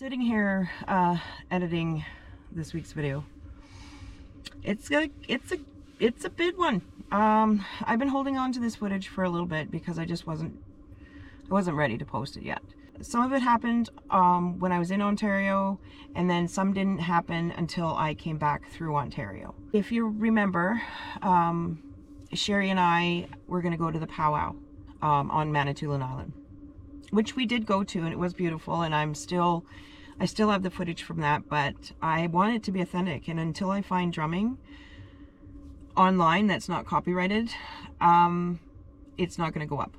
Sitting here editing this week's video. It's a big one. I've been holding on to this footage for a little bit because I wasn't ready to post it yet. Some of it happened when I was in Ontario, and then some didn't happen until I came back through Ontario. If you remember, Sheri and I were going to go to the powwow on Manitoulin Island, which we did go to, and it was beautiful, and I still have the footage from that, but I want it to be authentic, and until I find drumming online that's not copyrighted, it's not going to go up.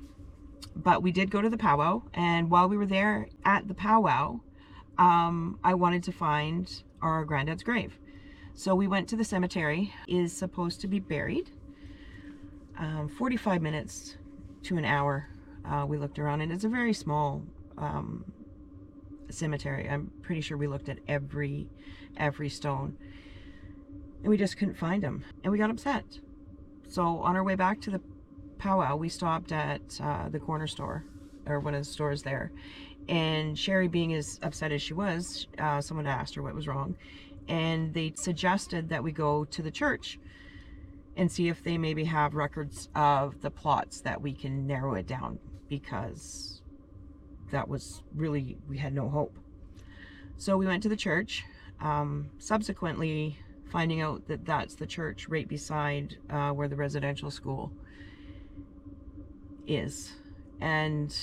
But we did go to the powwow, and while we were there at the powwow, I wanted to find our granddad's grave. So we went to the cemetery. He is supposed to be buried 45 minutes to an hour. We looked around, and it's a very small cemetery. I'm pretty sure we looked at every stone, and we just couldn't find him, and we got upset. So on our way back to the powwow, we stopped at the corner store, or one of the stores there, and Sheri, being as upset as she was, someone asked her what was wrong, and they suggested that we go to the church and see if they maybe have records of the plots that we can narrow it down, because that was really, we had no hope. So we went to the church, subsequently finding out that that's the church right beside where the residential school is. And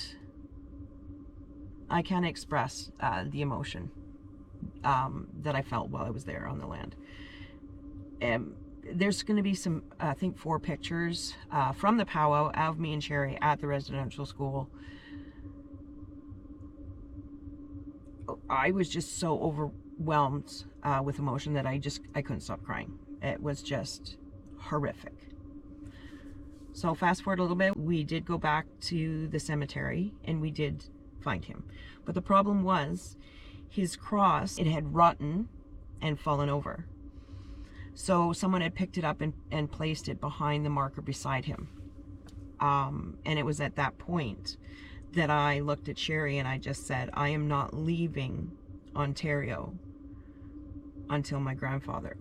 I can't express the emotion that I felt while I was there on the land. There's going to be some, I think, 4 pictures from the powwow of me and Sheri at the residential school. I was just so overwhelmed with emotion that I couldn't stop crying. It was just horrific. So fast forward a little bit, we did go back to the cemetery, and we did find him. But the problem was his cross, it had rotten and fallen over. So someone had picked it up and placed it behind the marker beside him. And it was at that point that I looked at Sheri and I just said, I am not leaving Ontario until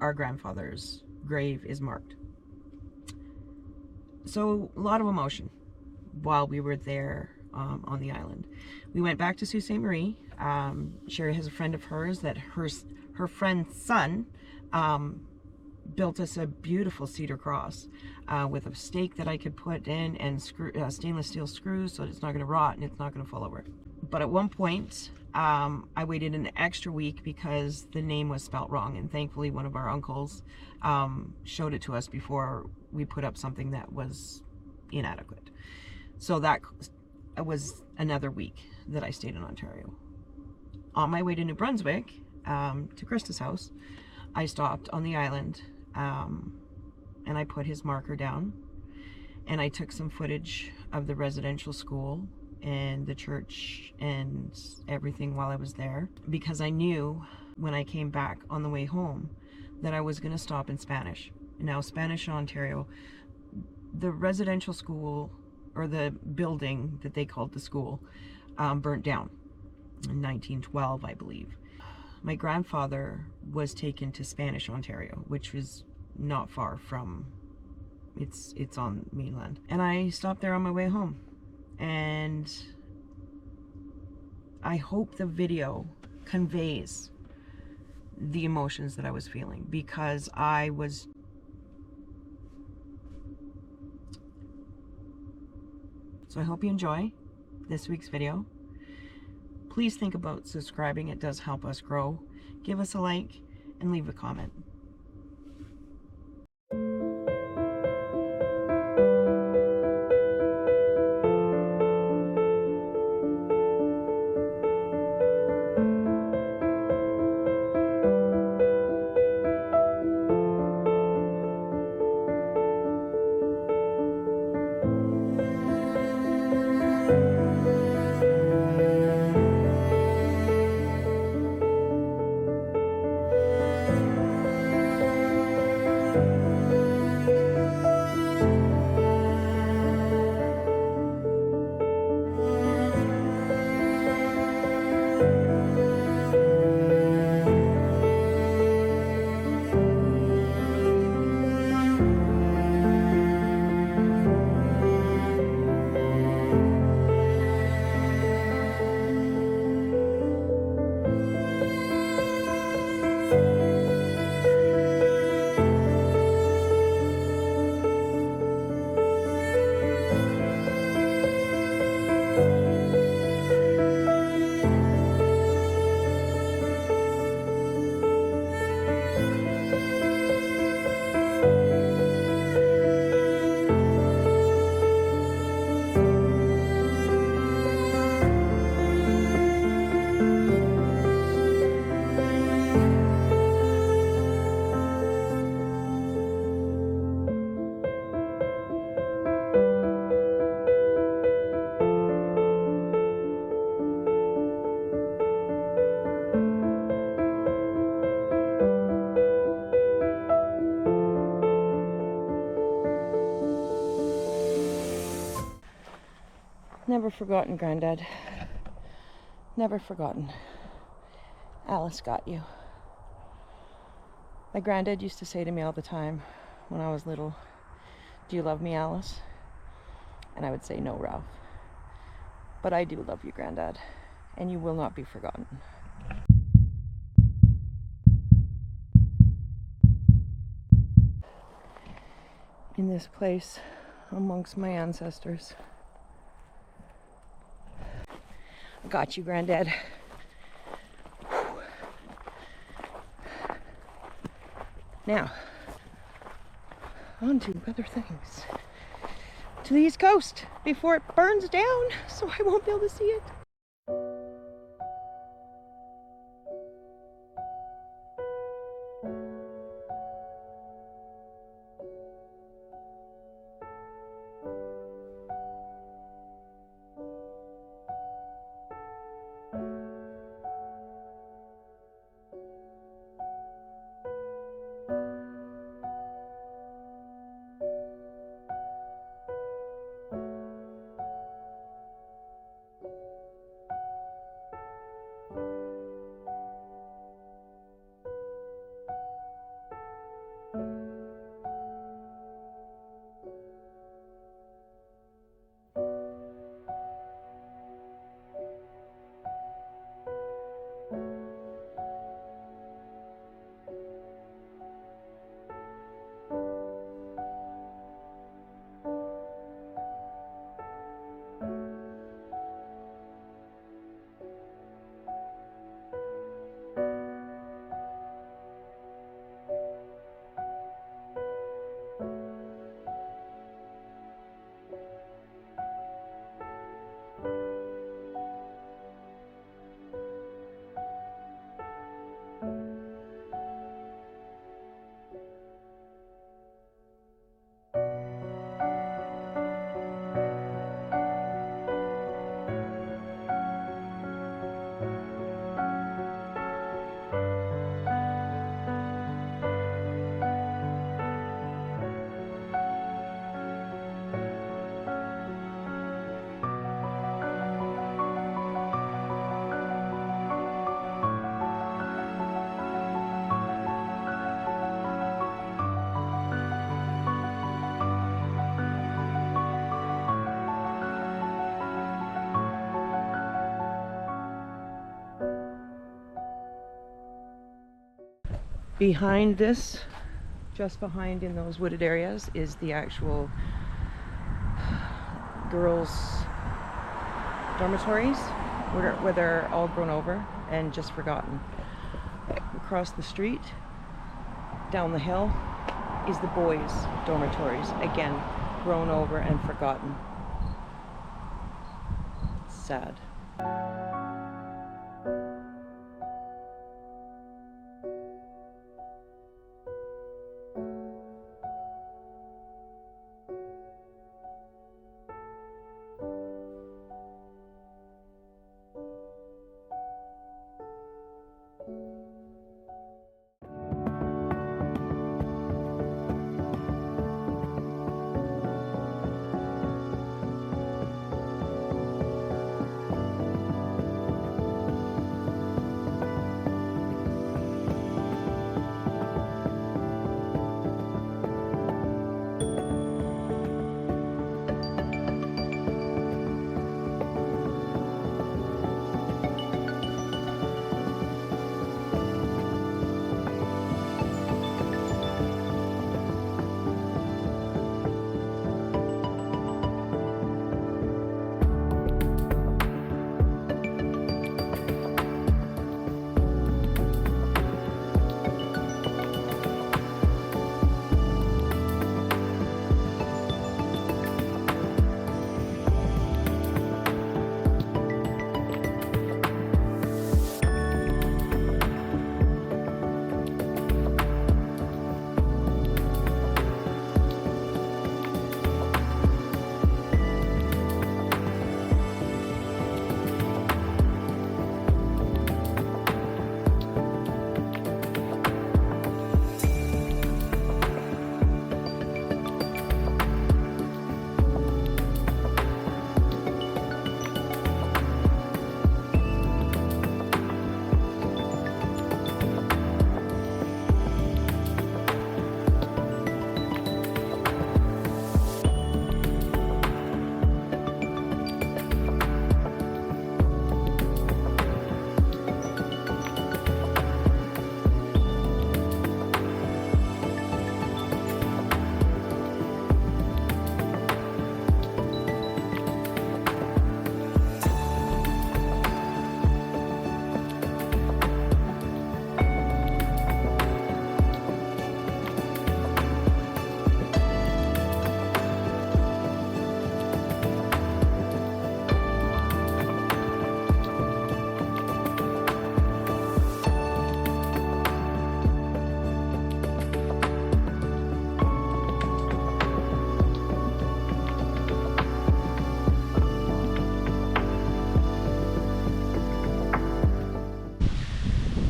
our grandfather's grave is marked. So a lot of emotion while we were there on the island. We went back to Sault Ste. Marie. Sheri has a friend of hers that her friend's son built us a beautiful cedar cross with a stake that I could put in, and stainless steel screws so it's not going to rot and it's not going to fall over. But at one point, I waited an extra week because the name was spelt wrong, and thankfully one of our uncles showed it to us before we put up something that was inadequate. So that was another week that I stayed in Ontario. On my way to New Brunswick, to Krista's house, I stopped on the island, and I put his marker down, and I took some footage of the residential school and the church and everything while I was there, because I knew when I came back on the way home that I was going to stop in Spanish. Now, Spanish in Ontario, the residential school, or the building that they called the school, burnt down in 1912, I believe. My grandfather was taken to Spanish Ontario, which was not far from, it's on mainland. And I stopped there on my way home. And I hope the video conveys the emotions that I was feeling, because I was so I hope you enjoy this week's video. Please think about subscribing. It does help us grow. Give us a like and leave a comment. Never forgotten, Granddad. Never forgotten. Alice got you. My granddad used to say to me all the time when I was little, "Do you love me, Alice?" And I would say, "No, Ralph. But I do love you, Granddad, and you will not be forgotten." In this place amongst my ancestors. I got you, Granddad. Now, on to other things. To the East Coast before it burns down, so I won't be able to see it. Behind this, just behind in those wooded areas, is the actual girls' dormitories, where they're all grown over and just forgotten. Across the street, down the hill, is the boys' dormitories, again, grown over and forgotten. Sad.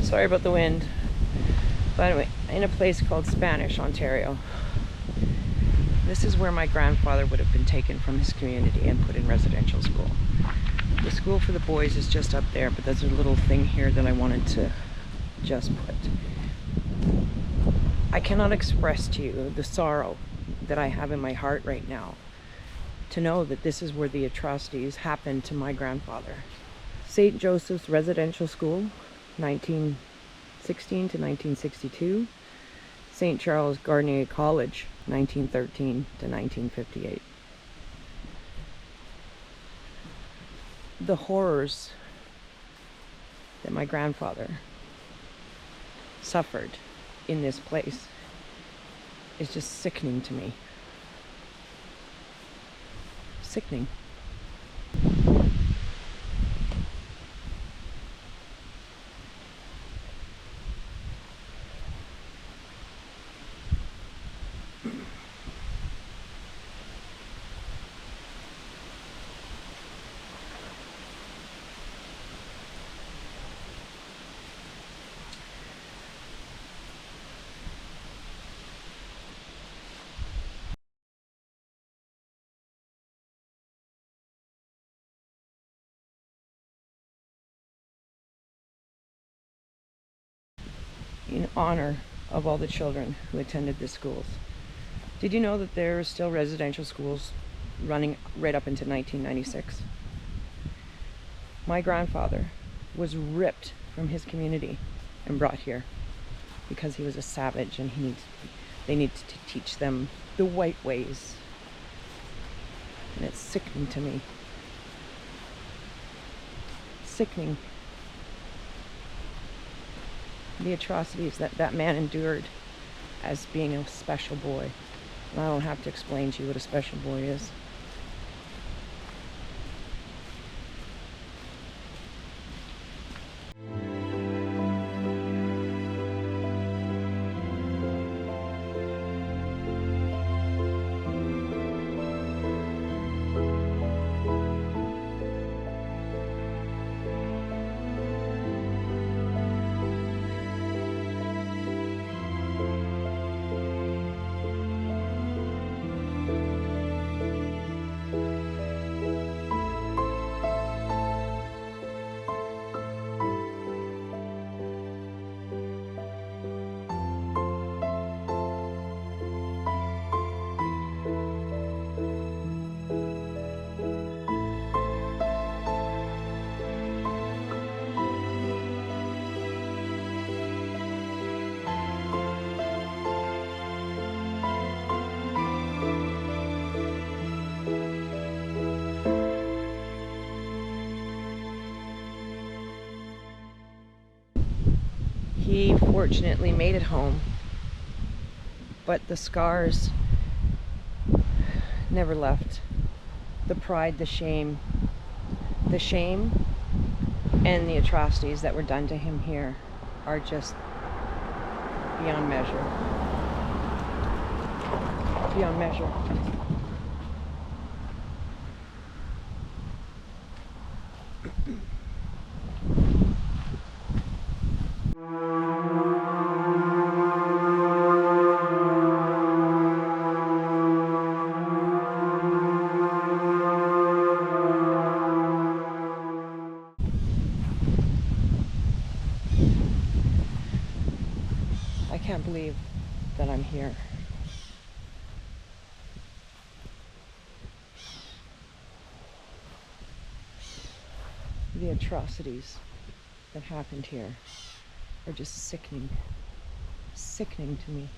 Sorry about the wind. But anyway, in a place called Spanish, Ontario. This is where my grandfather would have been taken from his community and put in residential school. The school for the boys is just up there, but there's a little thing here that I wanted to just put. I cannot express to you the sorrow that I have in my heart right now to know that this is where the atrocities happened to my grandfather. St. Joseph's Residential School, 1916 to 1962. St. Charles Garnier College, 1913 to 1958. The horrors that my grandfather suffered in this place is just sickening to me. Sickening. In honor of all the children who attended the schools. Did you know that there are still residential schools running right up into 1996? My grandfather was ripped from his community and brought here because he was a savage, and they need to teach them the white ways. And it's sickening to me. Sickening. The atrocities that that man endured as being a special boy. And I don't have to explain to you what a special boy is. He fortunately made it home, but the scars never left. The pride, the shame and the atrocities that were done to him here are just beyond measure. Beyond measure. I can't believe that I'm here. The atrocities that happened here are just sickening. Sickening to me.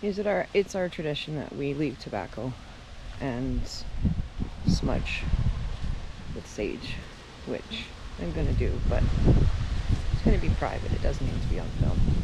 It's our tradition that we leave tobacco and smudge with sage, which I'm gonna do, but it's gonna be private. It doesn't need to be on film.